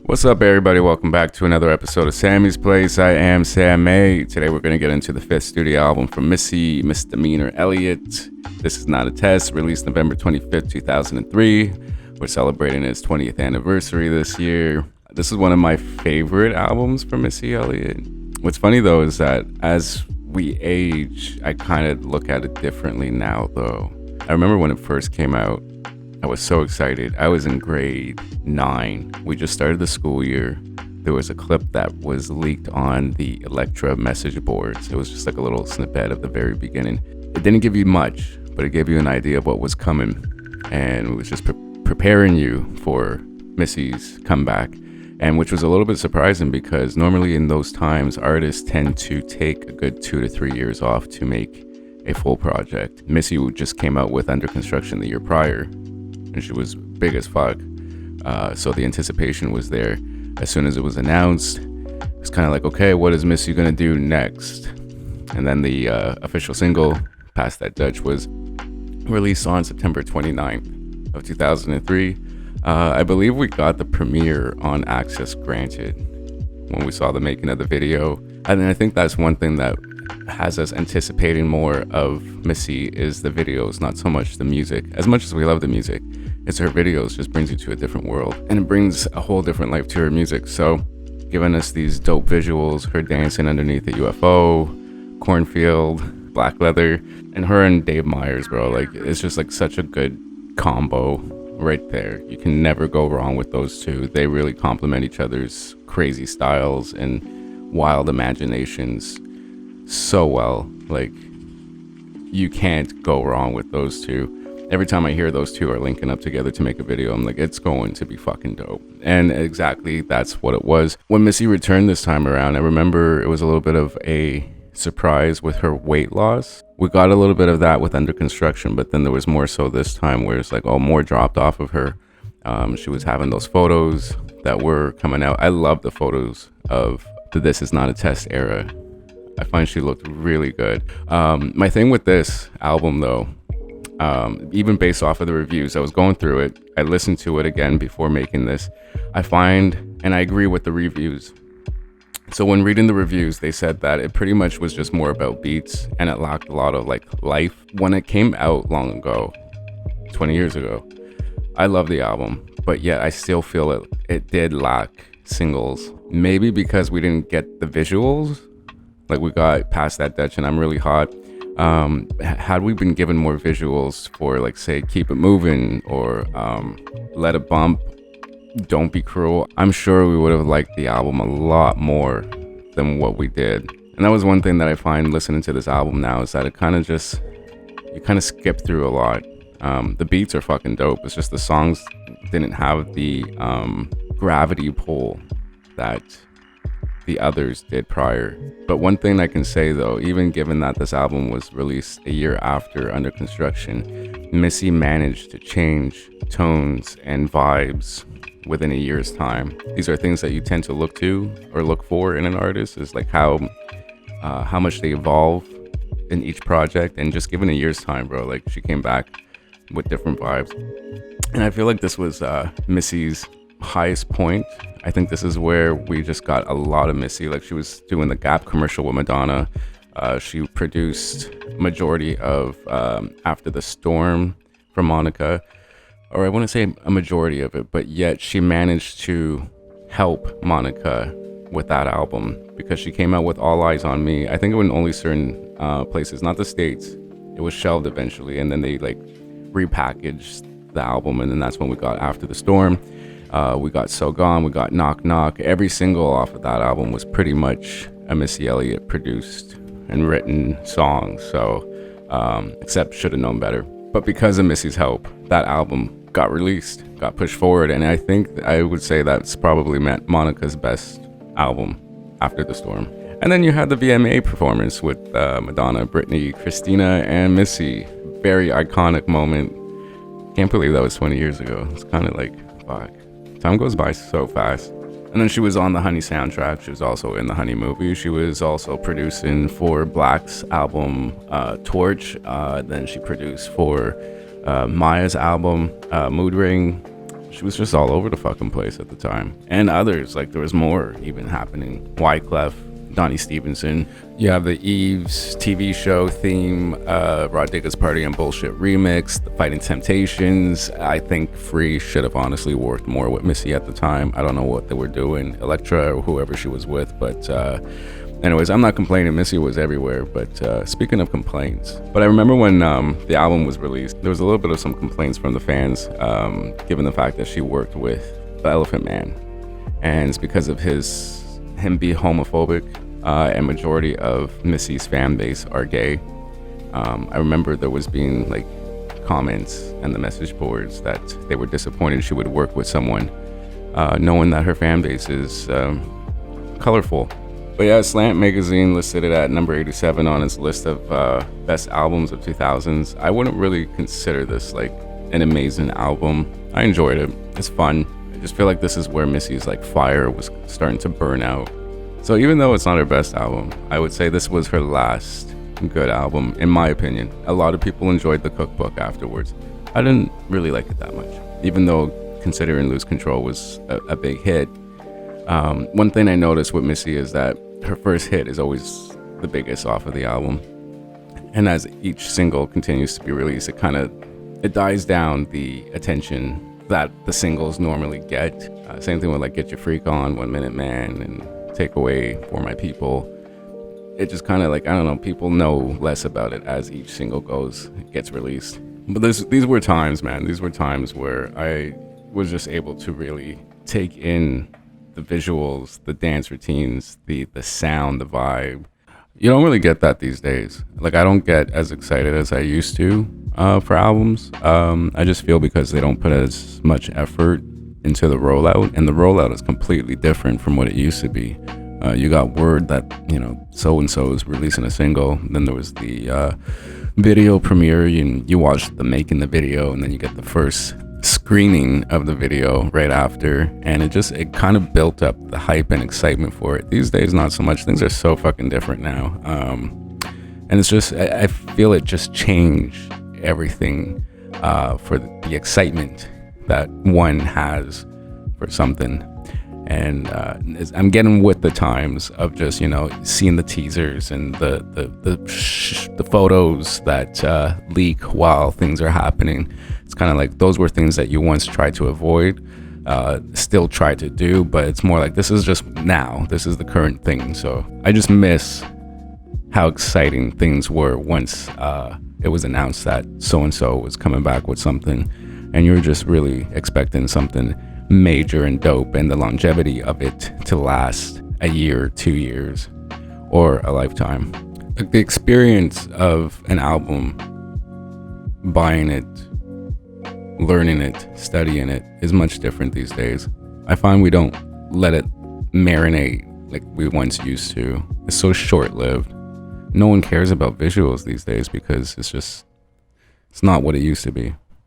What's up, everybody? Welcome back to another episode of Sammy's Place. I am Sammae. Today we're going to get into the fifth studio album from Missy Elliott. This is Not a Test, released November 25th, 2003. We're celebrating its 20th anniversary this year. This is one of my favorite albums from Missy Elliott. What's funny, though, is that as we age, I kind of look at it differently now, though. I remember when it first came out, I was so excited. I was in grade 9. We just started the school year. There was a clip that was leaked on the Electra message boards. It was just like a little snippet of the very beginning. It didn't give you much, but it gave you an idea of what was coming. And it was just preparing you for Missy's comeback. And which was a little bit surprising because normally in those times, artists tend to take a good 2 to 3 years off to make a full project. Missy just came out with Under Construction the year prior, and she was big as fuck. So the anticipation was there. As soon as it was announced, it's kind of like, okay, what is Missy gonna do next? And then the official single, Past That Dutch, was released on September 29th of 2003. I believe we got the premiere on Access Granted when we saw the making of the video. And I think that's one thing that has us anticipating more of Missy is the videos, not so much the music. As much as we love the music, it's her videos just brings you to a different world, and it brings a whole different life to her music. So giving us these dope visuals, her dancing underneath the UFO, cornfield, black leather, and her and Dave Meyers, bro, like it's just like such a good combo right there. You can never go wrong with those two. They really complement each other's crazy styles and wild imaginations so well. Like, you can't go wrong with those two. Every time I hear those two are linking up together to make a video, I'm like, it's going to be fucking dope. And exactly that's what it was. When Missy returned this time around, I remember it was a little bit of a surprise with her weight loss. We got a little bit of that with Under Construction, but then there was more so this time where it's like, oh, more dropped off of her. She was having those photos that were coming out. I love the photos of the This Is Not a Test era. I find she looked really good. My thing with this album, though, even based off of the reviews, I was going through it. I listened to it again before making this. I find, and I agree with the reviews. So when reading the reviews, they said that it pretty much was just more about beats and it lacked a lot of like life. When it came out long ago, 20 years ago, I love the album, but yet I still feel it did lack singles. Maybe because we didn't get the visuals. Like we got Past That Dutch and I'm Really Hot. Had we been given more visuals for like, say, Keep It Moving or Let It Bump, Don't Be Cruel, I'm sure we would have liked the album a lot more than what we did. And that was one thing that I find listening to this album now is that it kind of just, you kind of skip through a lot. The beats are fucking dope. It's just the songs didn't have the gravity pull that the others did prior. But one thing I can say, though, even given that this album was released a year after Under Construction, Missy managed to change tones and vibes within a year's time. These are things that you tend to look to or look for in an artist, is like how much they evolve in each project. And just given a year's time, bro, like she came back with different vibes. And I feel like this was Missy's highest point. I think this is where we just got a lot of Missy. Like she was doing the Gap commercial with Madonna. She produced majority of After the Storm for Monica, or I wouldn't say a majority of it, but yet she managed to help Monica with that album because she came out with All Eyes on Me. I think it was in only certain places, not the States. It was shelved eventually, and then they like repackaged the album, and then that's when we got After the Storm. We got So Gone, we got Knock Knock. Every single off of that album was pretty much a Missy Elliott produced and written song. So, except Shoulda Known Better. But because of Missy's help, that album got released, got pushed forward. And I think I would say that's probably Monica's best album, After the Storm. And then you had the VMA performance with Madonna, Britney, Christina, and Missy. Very iconic moment. Can't believe that was 20 years ago. It's kind of like, fuck. Time goes by so fast. And then she was on the Honey soundtrack. She was also in the Honey movie. She was also producing for Black's album Torch. Then she produced for Maya's album Mood Ring. she was just all over the fucking place at the time. And others, like there was more even happening. Wyclef, Donnie Stevenson. You have the Eves TV show theme, Rod Digga's Party and Bullshit remix, the Fighting Temptations. I think Free should have honestly worked more with Missy at the time. I don't know what they were doing, Elektra or whoever she was with, but anyways, I'm not complaining. Missy was everywhere. But speaking of complaints, but I remember when the album was released, there was a little bit of some complaints from the fans, given the fact that she worked with the Elephant Man, and it's because of him be homophobic, and majority of Missy's fan base are gay. I remember there was being like comments and the message boards that they were disappointed she would work with someone, knowing that her fan base is colorful. But yeah, Slant Magazine listed it at number 87 on its list of best albums of 2000s. I wouldn't really consider this like an amazing album. I enjoyed it. It's fun. I just feel like this is where Missy's like fire was starting to burn out. So even though it's not her best album, I would say this was her last good album, in my opinion. A lot of people enjoyed the cookbook afterwards. I didn't really like it that much, even though considering Lose Control was a big hit. One thing I noticed with Missy is that her first hit is always the biggest off of the album, and as each single continues to be released, it dies down the attention that the singles normally get. Same thing with like Get Your Freak On, 1 Minute Man, and Take Away, For My People. It just kind of like, I don't know, people know less about it as each single gets released. But these were times, man. These were times where I was just able to really take in the visuals, the dance routines, the sound, the vibe. You don't really get that these days. Like, I don't get as excited as I used to for albums. I just feel because they don't put as much effort into the rollout, and the rollout is completely different from what it used to be. You got word that, so and so is releasing a single. Then there was the video premiere, and you watch the making the video, and then you get the first screening of the video right after, and it kind of built up the hype and excitement for it. These days, not so much. Things are so fucking different now, and it's just, I feel it just changed everything for the excitement that one has for something. And I'm getting with the times of just seeing the teasers and the photos that leak while things are happening. It's kind of like those were things that you once tried to avoid, still try to do, but it's more like this is just now. This is the current thing. So I just miss how exciting things were once it was announced that so and so was coming back with something, and you're just really expecting something major and dope, and the longevity of it to last a year, 2 years, or a lifetime. Like the experience of an album, buying it, learning it, studying it, is much different these days. I find we don't let it marinate like we once used to. It's so short-lived. No one cares about visuals these days because it's not what it used to be.